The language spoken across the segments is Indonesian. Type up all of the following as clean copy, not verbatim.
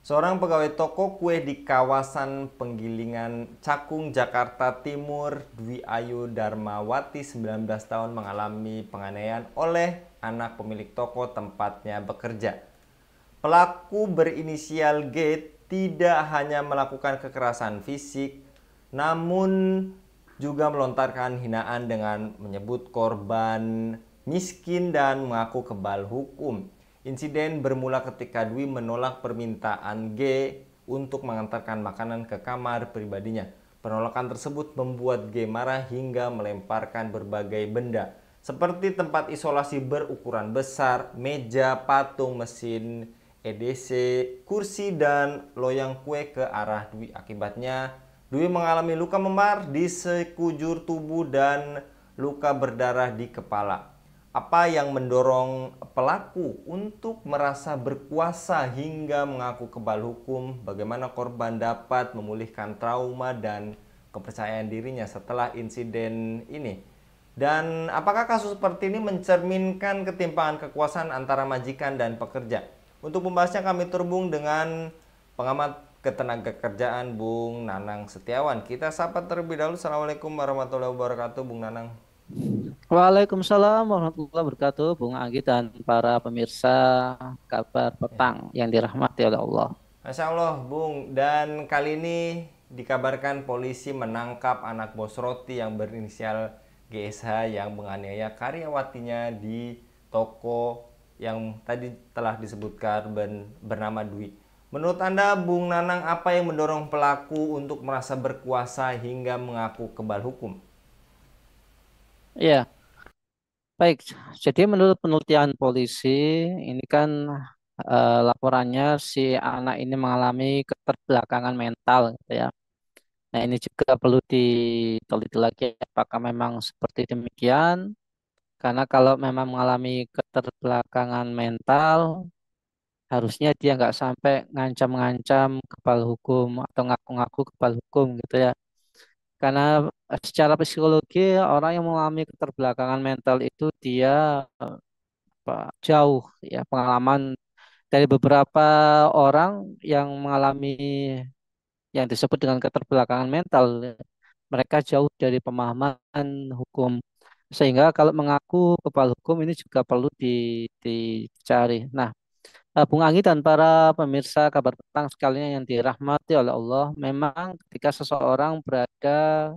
Seorang pegawai toko kue di kawasan Penggilingan Cakung, Jakarta Timur, Dwi Ayu Darmawati, 19 tahun, mengalami penganiayaan oleh anak pemilik toko tempatnya bekerja. Pelaku berinisial G tidak hanya melakukan kekerasan fisik, namun juga melontarkan hinaan dengan menyebut korban miskin dan mengaku kebal hukum. Insiden bermula ketika Dwi menolak permintaan G untuk mengantarkan makanan ke kamar pribadinya. Penolakan tersebut membuat G marah hingga melemparkan berbagai benda, seperti tempat isolasi berukuran besar, meja, patung, mesin EDC, kursi, dan loyang kue ke arah Dwi. Akibatnya, Dwi mengalami luka memar di sekujur tubuh dan luka berdarah di kepala. Apa yang mendorong pelaku untuk merasa berkuasa hingga mengaku kebal hukum? Bagaimana korban dapat memulihkan trauma dan kepercayaan dirinya setelah insiden ini? Dan apakah kasus seperti ini mencerminkan ketimpangan kekuasaan antara majikan dan pekerja? Untuk membahasnya kami terhubung dengan pengamat ketenagakerjaan Bung Nanang Setiawan. Kita sapa terlebih dahulu. Assalamualaikum warahmatullahi wabarakatuh, Bung Nanang. Waalaikumsalam warahmatullahi wabarakatuh, Bung Anggi dan para pemirsa kabar petang yang dirahmati oleh Allah. Masya Allah, Bung. Dan kali ini dikabarkan polisi menangkap anak bos roti yang berinisial GSH yang menganiaya karyawatinya di toko yang tadi telah disebutkan bernama Dwi. Menurut Anda, Bung Nanang, apa yang mendorong pelaku untuk merasa berkuasa hingga mengaku kebal hukum? Ya, baik. Jadi menurut penelitian polisi, ini kan laporannya si anak ini mengalami keterbelakangan mental, gitu ya. Nah, ini juga perlu diteliti lagi apakah memang seperti demikian. Karena kalau memang mengalami keterbelakangan mental, harusnya dia nggak sampai ngancam-ngancam kepala hukum atau ngaku-ngaku kepala hukum gitu ya. Karena secara psikologi orang yang mengalami keterbelakangan mental itu dia jauh ya pengalaman dari beberapa orang yang mengalami yang disebut dengan keterbelakangan mental. Mereka jauh dari pemahaman hukum. Sehingga kalau mengaku kepala hukum ini juga perlu dicari. Nah, Bung Anggi dan para pemirsa kabar petang sekalian yang dirahmati oleh Allah, memang ketika seseorang berada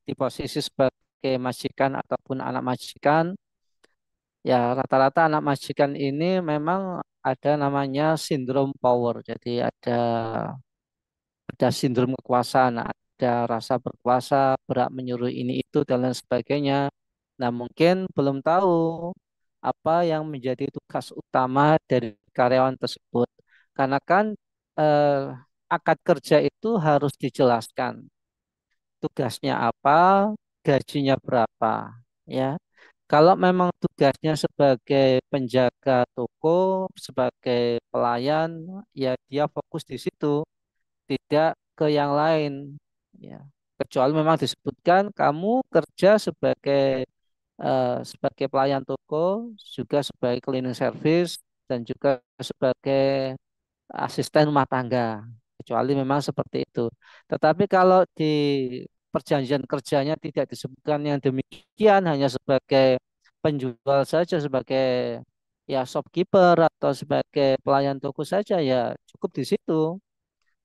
di posisi sebagai majikan ataupun anak majikan, ya rata-rata anak majikan ini memang ada namanya sindrom power. Jadi ada sindrom kekuasaan, ada rasa berkuasa, berhak menyuruh ini itu dan lain sebagainya. Nah, mungkin belum tahu apa yang menjadi tugas utama dari karyawan tersebut. Karena kan eh, akad kerja itu harus dijelaskan. Tugasnya apa, gajinya berapa, ya. Kalau memang tugasnya sebagai penjaga toko, sebagai pelayan, ya dia fokus di situ, tidak ke yang lain, ya. Kecuali memang disebutkan kamu kerja sebagai pelayan toko, juga sebagai cleaning service, dan juga sebagai asisten rumah tangga. Kecuali memang seperti itu. Tetapi kalau di perjanjian kerjanya tidak disebutkan yang demikian, hanya sebagai penjual saja, sebagai ya shopkeeper atau sebagai pelayan toko saja, ya cukup di situ.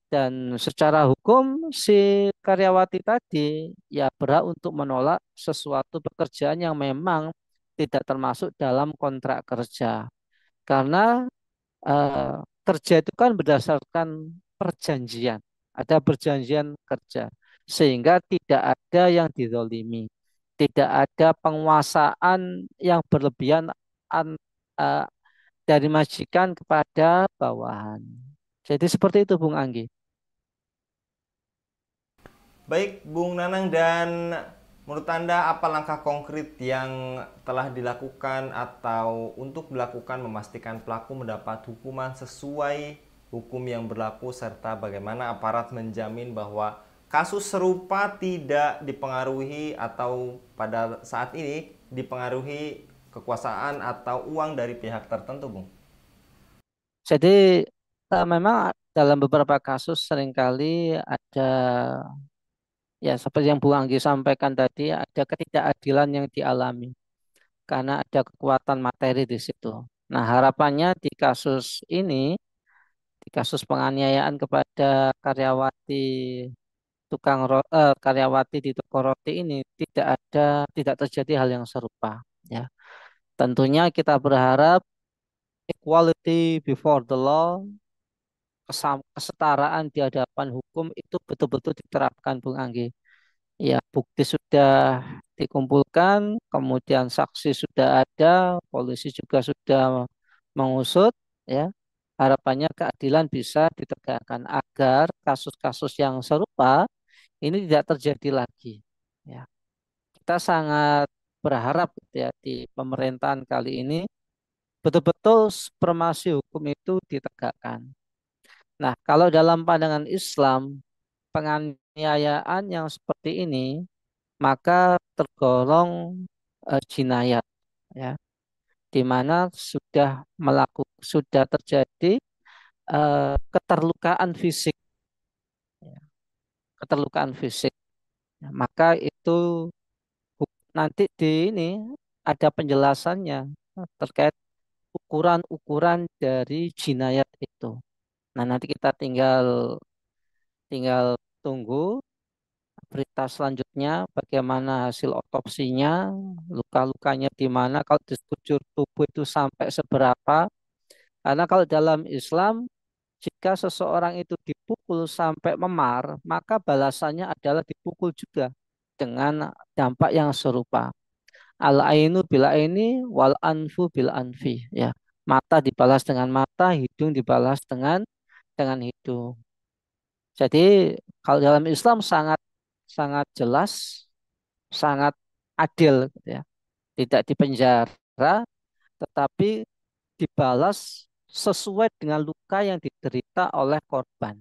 Dan secara hukum si karyawati tadi ya berhak untuk menolak sesuatu pekerjaan yang memang tidak termasuk dalam kontrak kerja. Karena eh, kerja itu kan berdasarkan perjanjian. Ada perjanjian kerja. Sehingga tidak ada yang dizolimi. Tidak ada penguasaan yang berlebihan an- eh, dari majikan kepada bawahan. Jadi seperti itu Bung Anggi. Baik, Bung Nanang, dan menurut Anda apa langkah konkret yang telah dilakukan atau untuk dilakukan memastikan pelaku mendapat hukuman sesuai hukum yang berlaku, serta bagaimana aparat menjamin bahwa kasus serupa tidak dipengaruhi atau pada saat ini dipengaruhi kekuasaan atau uang dari pihak tertentu, Bung? Jadi Memang dalam beberapa kasus seringkali ada, ya seperti yang Bu Anggi sampaikan tadi, ada ketidakadilan yang dialami karena ada kekuatan materi di situ. Nah, harapannya di kasus ini, di kasus penganiayaan kepada karyawati di toko roti ini tidak terjadi hal yang serupa. Ya, tentunya kita berharap equality before the law, kesetaraan di hadapan hukum itu betul-betul diterapkan, Bung Anggi. Ya, bukti sudah dikumpulkan, kemudian saksi sudah ada, polisi juga sudah mengusut, ya. Harapannya keadilan bisa ditegakkan agar kasus-kasus yang serupa ini tidak terjadi lagi. Ya, kita sangat berharap gitu ya di pemerintahan kali ini betul-betul supremasi hukum itu ditegakkan. Nah, kalau dalam pandangan Islam, penganiayaan yang seperti ini maka tergolong jinayat, ya, di mana sudah terjadi keterlukaan fisik, ya, keterlukaan fisik. Ya, maka itu nanti di ini ada penjelasannya terkait ukuran-ukuran dari jinayat itu. Nah, nanti kita tinggal tinggal tunggu berita selanjutnya bagaimana hasil otopsinya, luka-lukanya di mana, kalau di sekujur tubuh itu sampai seberapa. Karena kalau dalam Islam, jika seseorang itu dipukul sampai memar, maka balasannya adalah dipukul juga dengan dampak yang serupa. Al ainu bil aini wal anfu bil anfi, ya. Mata dibalas dengan mata, hidung dibalas dengan hidung. Jadi kalau dalam Islam sangat sangat jelas, sangat adil gitu ya. Tidak dipenjara tetapi dibalas sesuai dengan luka yang diderita oleh korban.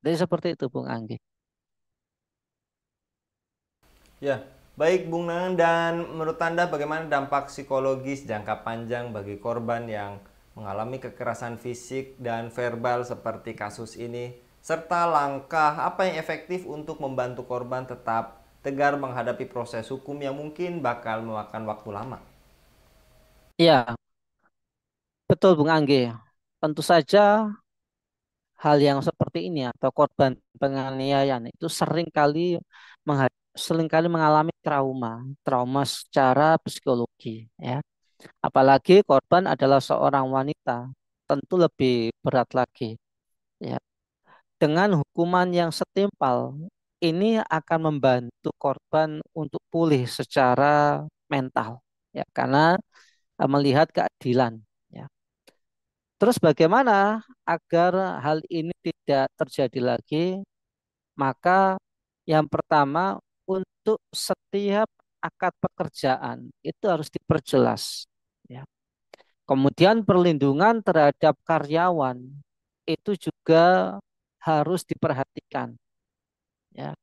Jadi seperti itu Bung Anggi. Ya, baik Bung Nanang, dan menurut Anda bagaimana dampak psikologis jangka panjang bagi korban yang mengalami kekerasan fisik dan verbal seperti kasus ini, serta langkah apa yang efektif untuk membantu korban tetap tegar menghadapi proses hukum yang mungkin bakal memakan waktu lama? Ya, betul Bung Anggi. Tentu saja hal yang seperti ini atau korban penganiayaan itu sering kali mengalami trauma, trauma secara psikologi, ya. Apalagi korban adalah seorang wanita, tentu lebih berat lagi, ya. Dengan hukuman yang setimpal, ini akan membantu korban untuk pulih secara mental, ya, karena melihat keadilan, ya. Terus bagaimana agar hal ini tidak terjadi lagi? Maka yang pertama, untuk setiap akad pekerjaan itu harus diperjelas, ya. Kemudian perlindungan terhadap karyawan itu juga harus diperhatikan, ya.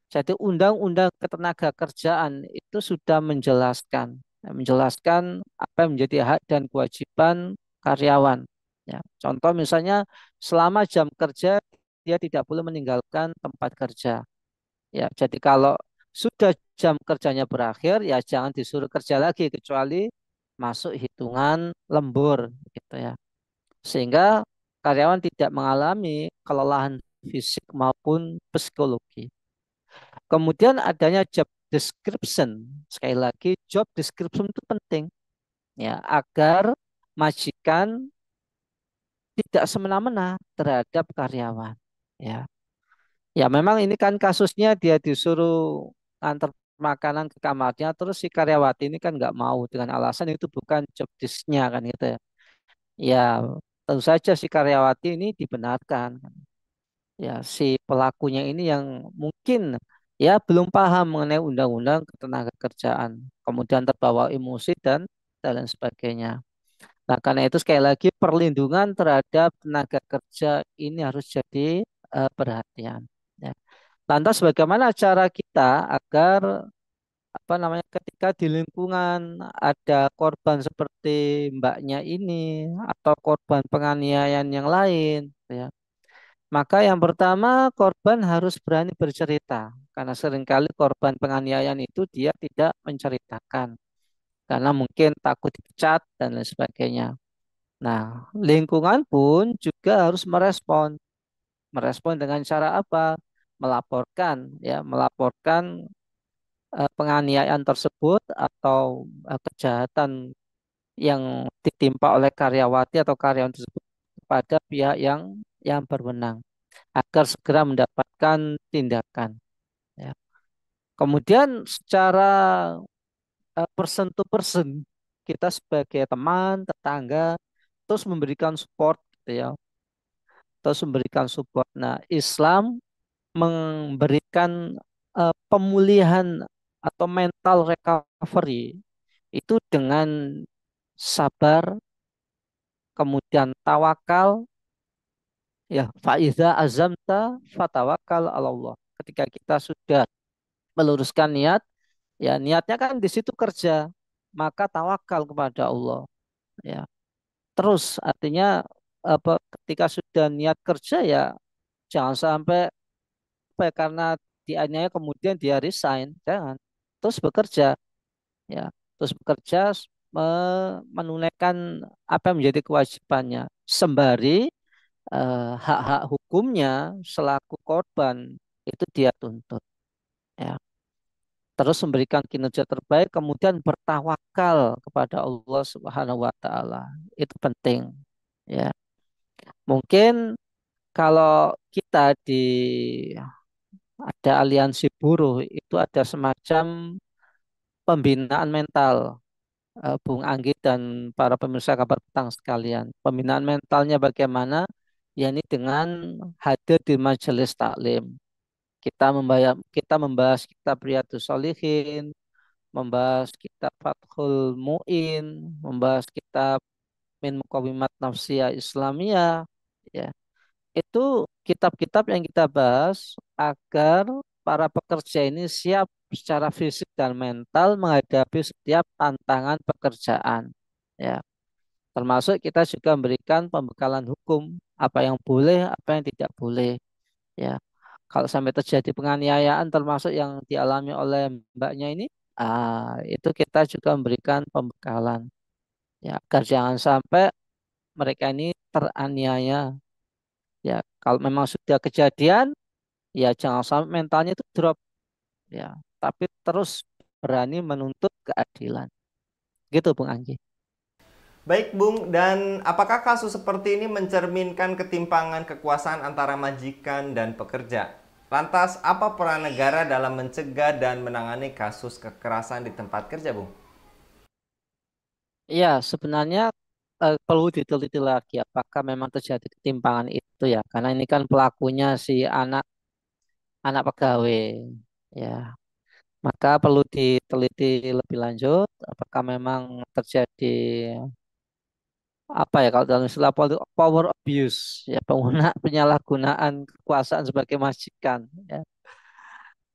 Jadi undang-undang ketenaga kerjaan itu sudah menjelaskan apa yang menjadi hak dan kewajiban karyawan. Ya, contoh misalnya selama jam kerja dia tidak boleh meninggalkan tempat kerja. Ya, jadi kalau sudah jam kerjanya berakhir, ya jangan disuruh kerja lagi kecuali masuk hitungan lembur, gitu ya. Sehingga karyawan tidak mengalami kelelahan fisik maupun psikologi. Kemudian adanya job description. Sekali lagi, job description itu penting, ya, agar majikan tidak semena-mena terhadap karyawan. Ya, ya memang ini kan kasusnya dia disuruh antar makanan ke kamarnya, terus si karyawati ini kan nggak mau dengan alasan itu bukan job desk-nya kan gitu ya. Ya tentu saja si karyawati ini dibenarkan. Ya si pelakunya ini yang mungkin ya belum paham mengenai undang-undang ketenagakerjaan, kemudian terbawa emosi dan lain sebagainya. Nah, karena itu sekali lagi perlindungan terhadap tenaga kerja ini harus jadi perhatian, ya. Lantas bagaimana cara kita agar apa namanya, ketika di lingkungan ada korban seperti mbaknya ini atau korban penganiayaan yang lain, ya, maka yang pertama korban harus berani bercerita karena seringkali korban penganiayaan itu dia tidak menceritakan karena mungkin takut dipecat dan lain sebagainya. Nah, lingkungan pun juga harus merespon. Merespon dengan cara apa? Melaporkan, ya, melaporkan penganiayaan tersebut atau kejahatan yang ditimpa oleh karyawati atau karyawan tersebut kepada pihak yang berwenang agar segera mendapatkan tindakan. Ya. Kemudian secara person to person kita sebagai teman, tetangga terus memberikan support gitu ya, terus memberikan support. Nah, Islam memberikan pemulihan atau mental recovery itu dengan sabar, kemudian tawakal, ya faiza azamta fatawakal ala Allah. Ketika kita sudah meluruskan niat, ya niatnya kan di situ kerja, maka tawakal kepada Allah. Ya, terus artinya apa? Ketika sudah niat kerja ya jangan sampai apa ya, karena dianiaya kemudian dia resign, jangan. Terus bekerja, ya, terus bekerja menunaikan apa yang menjadi kewajibannya sembari hak-hak hukumnya selaku korban itu dia tuntut, ya. Terus memberikan kinerja terbaik kemudian bertawakal kepada Allah Subhanahu wa taala. Itu penting, ya. Mungkin kalau kita di ada aliansi buruh itu ada semacam pembinaan mental, Bung Anggi dan para pemirsa kabar petang sekalian. Pembinaan mentalnya bagaimana? Ya ini dengan hadir di majelis taklim. Kita membahas kitab Riyadhus Shalihin, membahas kitab Fathul Mu'in, membahas kitab Min Muqawimat Nafsiyah Islamiyah, ya. Itu kitab-kitab yang kita bahas agar para pekerja ini siap secara fisik dan mental menghadapi setiap tantangan pekerjaan. Ya, termasuk kita juga memberikan pembekalan hukum, apa yang boleh, apa yang tidak boleh. Ya, kalau sampai terjadi penganiayaan termasuk yang dialami oleh mbaknya ini, itu kita juga memberikan pembekalan. Ya, agar jangan sampai mereka ini teraniaya. Ya, kalau memang sudah kejadian, ya jangan sampai mentalnya itu drop, ya, tapi terus berani menuntut keadilan. Gitu Bung Anggi. Baik, Bung, dan apakah kasus seperti ini mencerminkan ketimpangan kekuasaan antara majikan dan pekerja? Lantas, apa peran negara dalam mencegah dan menangani kasus kekerasan di tempat kerja, Bung? Iya, sebenarnya perlu diteliti lagi apakah memang terjadi ketimpangan itu ya, karena ini kan pelakunya si anak anak pegawai, ya. Maka perlu diteliti lebih lanjut apakah memang terjadi apa ya kalau dalam istilah power abuse, ya, penyalahgunaan kekuasaan sebagai majikan, ya.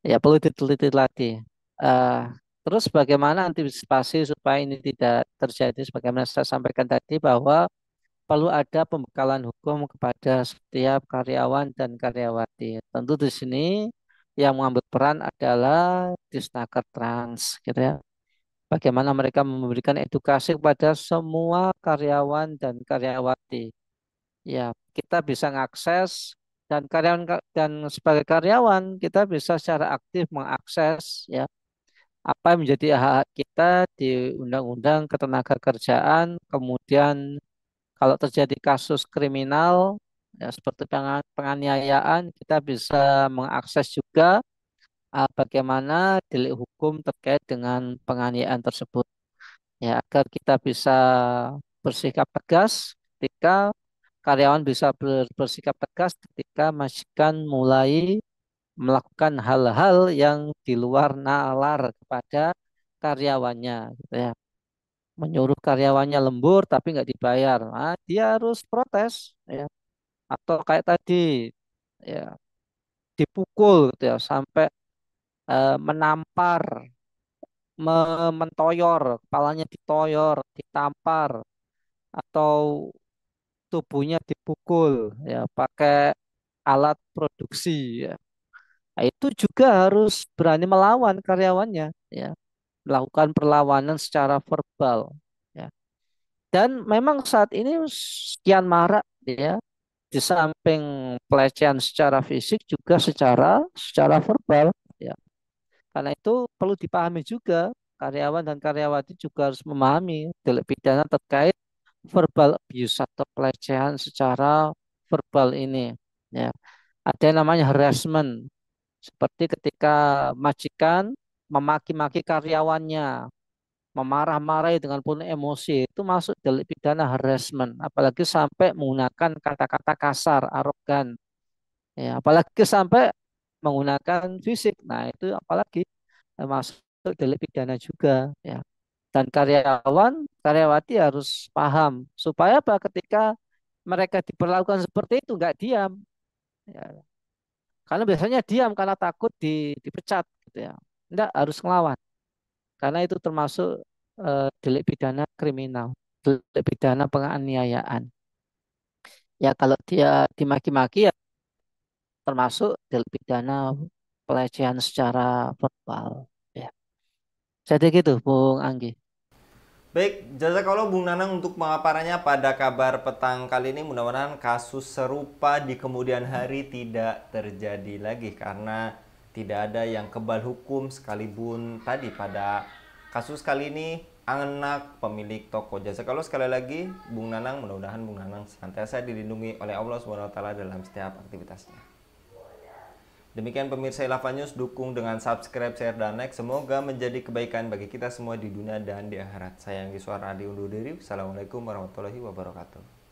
Ya perlu diteliti lagi. Eh, Terus bagaimana antisipasi supaya ini tidak terjadi sebagaimana saya sampaikan tadi bahwa perlu ada pembekalan hukum kepada setiap karyawan dan karyawati. Tentu di sini yang mengambil peran adalah Disnaker Trans, gitu ya. Bagaimana mereka memberikan edukasi kepada semua karyawan dan karyawati. Ya, kita bisa mengakses dan karyawan dan sebagai karyawan kita bisa secara aktif mengakses, ya, apa yang menjadi hak kita di Undang-Undang Ketenagakerjaan. Kemudian kalau terjadi kasus kriminal, ya, seperti penganiayaan, kita bisa mengakses juga bagaimana delik hukum terkait dengan penganiayaan tersebut. Ya, agar kita bisa bersikap tegas ketika karyawan bisa bersikap tegas ketika majikan mulai melakukan hal-hal yang di luar nalar kepada karyawannya, gitu ya. Menyuruh karyawannya lembur tapi nggak dibayar, nah, dia harus protes, ya. Atau kayak tadi, ya, dipukul gitu ya sampai menampar mentoyor, kepalanya ditoyor, ditampar, atau tubuhnya dipukul ya pakai alat produksi ya. Nah, itu juga harus berani melawan karyawannya ya, melakukan perlawanan secara verbal ya. Dan memang saat ini sekian marak ya, di samping pelecehan secara fisik juga secara verbal ya. Karena itu perlu dipahami juga, karyawan dan karyawati juga harus memahami delik pidana terkait verbal abuse atau pelecehan secara verbal ini. Ya, ada yang namanya harassment, seperti ketika majikan memaki-maki karyawannya, memarah-marahi dengan penuh emosi, itu masuk delik pidana harassment. Apalagi sampai menggunakan kata-kata kasar, arogan, ya, apalagi sampai menggunakan fisik. Nah, itu apalagi masuk delik pidana juga ya. Dan karyawati harus paham supaya apa, ketika mereka diperlakukan seperti itu nggak diam ya. Karena biasanya diam karena takut dipecat gitu ya. Enggak, harus ngelawan karena itu termasuk delik pidana kriminal, delik pidana penganiayaan. Ya kalau dia dimaki-maki ya termasuk delik pidana pelecehan secara verbal ya. Jadi gitu Bung Anggi. Baik, jazakallah Bung Nanang untuk pemaparannya pada kabar petang kali ini. Mudah-mudahan kasus serupa di kemudian hari tidak terjadi lagi karena tidak ada yang kebal hukum, sekalipun tadi pada kasus kali ini anak pemilik toko. Jazakallah sekali lagi Bung Nanang, mudah-mudahan Bung Nanang senantiasa dilindungi oleh Allah Subhanahu wa taala dalam setiap aktivitasnya. Demikian pemirsa Ilava News, dukung dengan subscribe, share, dan like. Semoga menjadi kebaikan bagi kita semua di dunia dan di akhirat. Saya Anggi Suara undur diri. Assalamualaikum warahmatullahi wabarakatuh.